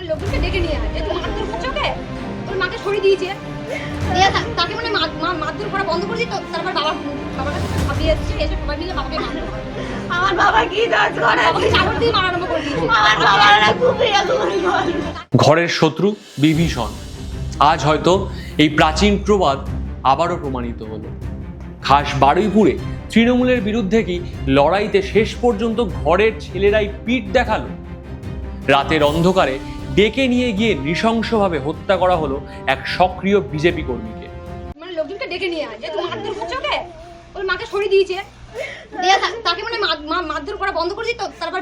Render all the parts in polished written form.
লোকজনকে ডেকে নিয়ে আয় যে তুমি মারধর করছো ওকে, ওর মাকে সরিয়ে দিয়েছে দিয়ে তাকে মানে মারধর করা বন্ধ করে দিত। তারপর বাবার কাছে ভাবিয়ে এসেছে, এসে সবাই মিলে বাবাকে মারধর করে। আমার বাবা কি দোষ করে? বাবাকে চাদর দিয়ে মারা আরম্ভ করে দিয়েছে। আমার বাবারা খুব এরকমই করে। ঘরের শত্রু বিভীষণ। আজ হয়তো এই প্রাচীন প্রবাদ আবারও প্রমাণিত হলো। খাস বারুইপুরে তৃণমূলের বিরুদ্ধে কি লড়াইতে শেষ পর্যন্ত ঘরের ছেলেরাই পিঠ দেখালো। রাতের অন্ধকারে ডেকে নিয়ে গিয়ে নৃশংসভাবে হত্যা করা হলো এক সক্রিয় বিজেপি কর্মীকে। মানে লোকজনকে ডেকে নিয়ে আয় যে তুমি মারধর করছো ওকে, ওর মাকে সরিয়ে দিয়েছে দিয়ে তাকে মানে মারধর করা বন্ধ করে দিত। তারপর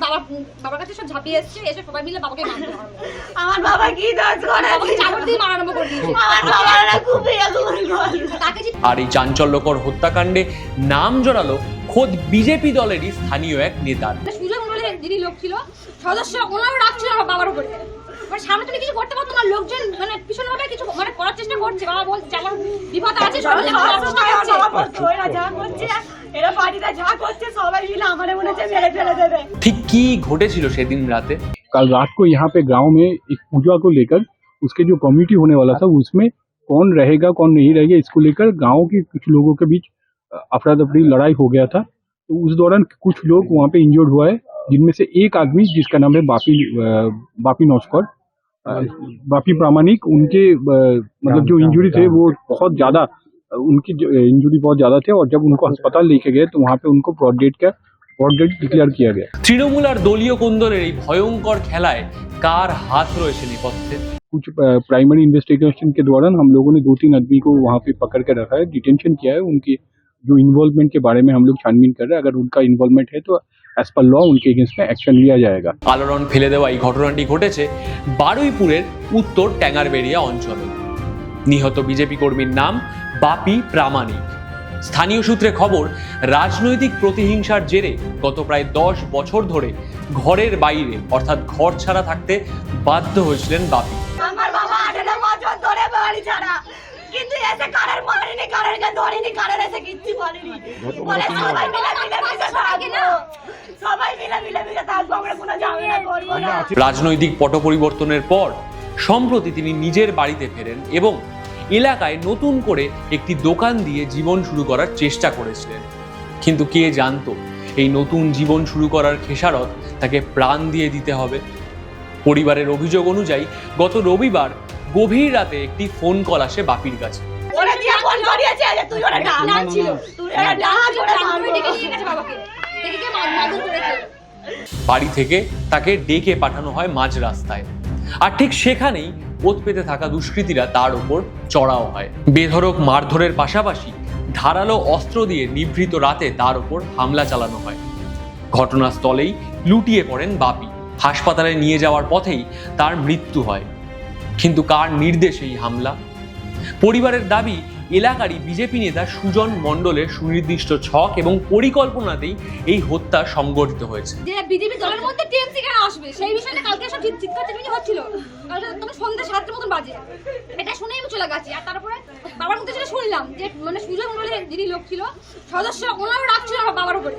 বাবার কাছে সব ঝাঁপিয়ে এসেছে, এসে সবাই মিলে বাবাকে মারধর করে। আমার বাবা কি দোষ করে? বাবাকে চাদর দিয়ে মারা আরম্ভ করে দিয়েছে। আমার বাবারা খুব এরকমই করে। তাকে যে আর এই চাঞ্চল্যকর হত্যাকাণ্ডে নাম জড়ালো খোদ বিজেপি দলেরই স্থানীয় এক নেতার। সুজয় মন্ডলের যিনি লোক ছিল সদস্য, ওনারও রাগ ছিল আমার বাবার উপরে। মানে সামনে তুমি কিছু করতে পারতো না, লোকজন মানে পিছনে ভাবে কিছু মানে করার চেষ্টা করছে। বাবা বলছে আমার বিপদ আছে, সব এরা যা করছে, এরা পার্টিটা যা করছে সবাই মিলে আমাদের মনে হচ্ছে মেরে ফেলে দেবে। ঠিক কি ঘটেছিল সেদিন রাতে? कल रात को यहाँ पे गांव में एक पूजा को लेकर उसके जो कम्युनिटी होने वाला था उसमें कौन रहेगा कौन नहीं रहेगा इसको लेकर गांव के कुछ लोगों के बीच अफरा तफरी लड़ाई हो गया था। तो उस दौरान कुछ लोग वहाँ पे इंजर्ड हुआ है, जिनमें से एक आदमी जिसका नाम है बापी नौस्कर, बापी प्रामाणिक, उनके मतलब जो इंजरी थे वो बहुत ज्यादा, उनकी इंजरी बहुत ज्यादा थे और जब उनको अस्पताल लेके गए तो वहाँ पे उनको ब्रॉड डेड डिक्लेयर किया गया। তৃণমূল আর দলীয় কোন্দলের এই ভয়ঙ্কর খেলায় কার হাত রয়েছে নেপথ্যে? कुछ प्राइमरी इन्वेस्टिगेशन के दौरान हम लोगों ने 2-3 आदमी को वहाँ पे पकड़ कर रखा है, डिटेंशन किया है। उनके जो इन्वॉल्वमेंट के बारे में हम लोग छानबीन कर रहे हैं। अगर उनका इन्वॉल्वमेंट है तो एज पर लॉ उनके अगेंस्ट में एक्शन लिया जाएगा। আলোড়ন ফেলে দেওয়া এই ঘটনাটি ঘটেছে বারুইপুরের উত্তর ট্যাঙ্গারবেড়িয়া অঞ্চলে। নিহত বিজেপি কর্মীর নাম বাপি প্রামাণিক। স্থানীয় সূত্রে খবর, রাজনৈতিক প্রতিহিংসার জেরে গত প্রায় 10 বছর ধরে ঘরের বাইরে অর্থাৎ ঘর ছাড়া থাকতে বাধ্য হয়েছিলেন বাপি। আমার বাবা 18 বছর ধরে বাড়ি ছাড়া, কিন্তু এসে কারের মারিনি, কারেরকে ধরিনি, কারের এসে কিচ্ছু বলিনি। বলে সবাই মিলে থাকবো, সবাই মিলে থাকবো, আমরা কোনো ঝামেলা করবো না। রাজনৈতিক পট পরিবর্তনের পর সম্প্রতি তিনি নিজের বাড়িতে ফেরেন এবং এলাকায় নতুন করে একটি দোকান দিয়ে জীবন শুরু করার চেষ্টা করেছিলেন। কিন্তু কে জানতো এই নতুন জীবন শুরু করার খেসারত তাকে প্রাণ দিয়ে দিতে হবে। পরিবারের অভিযোগ অনুযায়ী গত রবিবার গভীর রাতে একটি ফোন কল আসে বাপির কাছে। ওরা যে ফোন করিয়েছে যে তুই ওরা ডাক ছিল, তুই ওরা ডাক ওরা ডেকে নিয়ে গেছে বাবাকে, ডেকে গিয়ে মারধর করেছে। বাড়ি থেকে তাকে ডেকে পাঠানো হয় মাঝ রাস্তায়, আর ঠিক সেখানেই ওত পেতে থাকা দুষ্কৃতীরা তার উপর চড়াও হয়। বেধড়ক মারধরের পাশাপাশি ধারালো অস্ত্র দিয়ে নিভৃত রাতে তার উপর হামলা চালানো হয়। ঘটনাস্থলেই লুটিয়ে পড়েন বাপি। হাসপাতালে নিয়ে যাওয়ার পথেই তার মৃত্যু হয়। কিন্তু কার নির্দেশে এই হামলা? পরিবারের দাবি, এলাকারই বিজেপি নেতা সুজন মণ্ডলের সুনির্দিষ্ট ছক এবং পরিকল্পনাতেই এই হত্যা সংগঠিত হয়েছে। যে বিজেপি দলের মধ্যে টিএমসি কেন আসবে সেই বিষয়ে কালকে সব চিৎকার চেঁচামেচি হচ্ছিল। কালকে তখন সন্ধ্যা 7টার মতন বাজে, এটা শুনেই আমি চলে গেছি। আর তারপরে বাবার মুখে সেটা শুনলাম যে মানে সুজয় মন্ডলের যিনি লোক ছিল সদস্য, ওনারও রাগ ছিল আমার বাবার উপরে।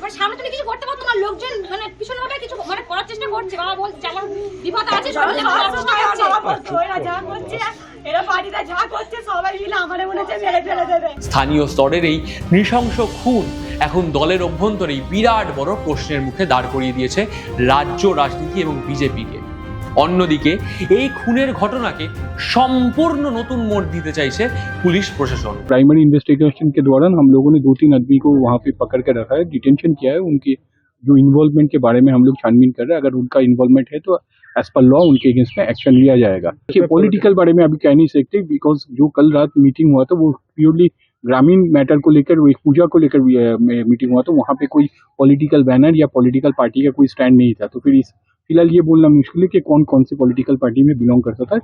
মানে সামনে তুমি কিছু করতে পারতো না, লোকজন মানে পিছনে ভাবে কিছু মানে করার চেষ্টা করছে। বাবা বলছে আমার বিপদ আছে, সব এরা যা করছে, এরা পার্টিটা যা করছে সবাই মিলে আমাদের মনে হচ্ছে মেরে ফেলে দেবে। স্থানীয় স্তরের এই নৃশংস খুন এখন দলের অভ্যন্তরেই বিরাট বড় প্রশ্নের মুখে দাঁড় করিয়ে দিয়েছে রাজ্য রাজনীতি এবং বিজেপিকে। অন্যদিকে এই খুনের ঘটনাকে সম্পূর্ণ নতুন মোড় দিতে চাইছে পুলিশ প্রশাসন। प्राइमरी इन्वेस्टिगेशन के दौरान हम लोगों ने 2-3 आदमी को वहाँ पे पकड़ कर रखा है, डिटेंशन किया है। उनके जो इन्वॉल्वमेंट के बारे में हम लोग छानबीन कर रहे हैं। अगर उनका इन्वॉल्वमेंट है तो एज पर लॉ उनके अगेंस्ट में एक्शन लिया जाएगा। पॉलिटिकल बारे में अभी कह नहीं सकते, बिकॉज जो कल रात मीटिंग हुआ था वो प्योरली ग्रामीण मैटर को लेकर, वो एक पूजा को लेकर मीटिंग हुआ, तो वहाँ पे कोई पॉलिटिकल बैनर या पॉलिटिकल पार्टी का कोई स्टैंड नहीं था। तो फिर फिलहाल ये बोलना मुश्किल है कि कौन कौन से पॉलिटिकल पार्टी में बिलोंग करता था।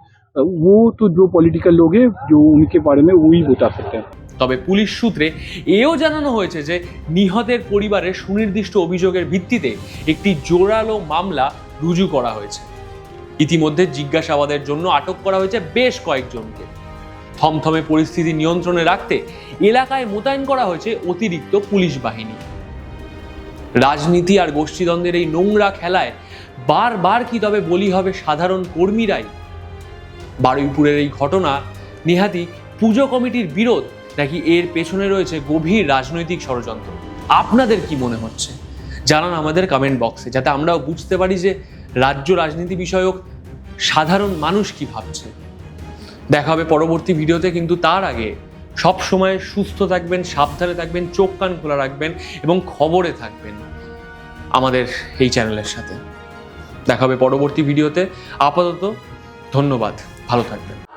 वो तो जो पॉलिटिकल लोग हैं जो उनके बारे में वही बता सकते हैं। তবে পুলিশ সূত্রে এও জানানো হয়েছে যে নিহতের পরিবারের সুনির্দিষ্ট অভিযোগের ভিত্তিতে একটি জোরালো মামলা রুজু করা হয়েছে। ইতিমধ্যে জিজ্ঞাসাবাদের জন্য আটক করা হয়েছে বেশ কয়েকজনকে। থমথমে পরিস্থিতি নিয়ন্ত্রণে রাখতে এলাকায় মোতায়েন করা হয়েছে অতিরিক্ত পুলিশ বাহিনী। রাজনীতি আর গোষ্ঠীদ্বন্দ্বের এই নোংরা খেলায় বারবার কি তবে বলি হবে সাধারণ কর্মীরাই? বারুইপুরের এই ঘটনা নেহাতি পুজো কমিটির বিরোধ, নাকি এর পেছনে রয়েছে গভীর রাজনৈতিক ষড়যন্ত্র? আপনাদের কি মনে হচ্ছে জানান আমাদের কমেন্ট বক্সে, যাতে আমরাও বুঝতে পারি যে রাজ্য রাজনীতি বিষয়ক সাধারণ মানুষ কি ভাবছে। দেখা হবে পরবর্তী ভিডিওতে, কিন্তু তার আগে সব সময় সুস্থ থাকবেন, সাবধানে থাকবেন, চোখ কান খোলা রাখবেন এবং খবরে থাকবেন আমাদের এই চ্যানেলের সাথে। দেখা হবে পরবর্তী ভিডিওতে। আপাতত ধন্যবাদ, ভালো থাকবেন।